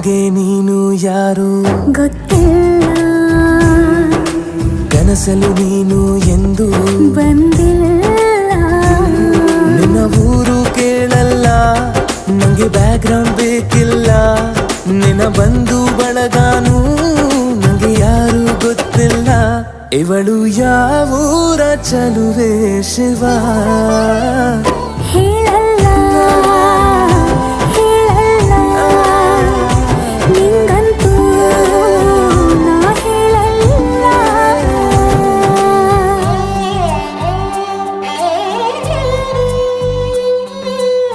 ನನಗೆ ನೀನು ಯಾರು ಗೊತ್ತಿಲ್ಲ, ಕನಸಲು ನೀನು ಎಂದು ಬಂದಿಲ್ಲ. ನಿನ್ನ ಊರು ಕೇಳಲ್ಲ, ನಂಗೆ ಬ್ಯಾಕ್ಗ್ರೌಂಡ್ ಬೇಕಿಲ್ಲ. ನಿನ್ನ ಬಂಧು ಬಳಗಾನು ನಂಗೆ ಯಾರು ಗೊತ್ತಿಲ್ಲ. ಇವಳು ಯಾವೂರ ಚಲುವೆ ಶಿವ ಹೇಳಲ್ಲ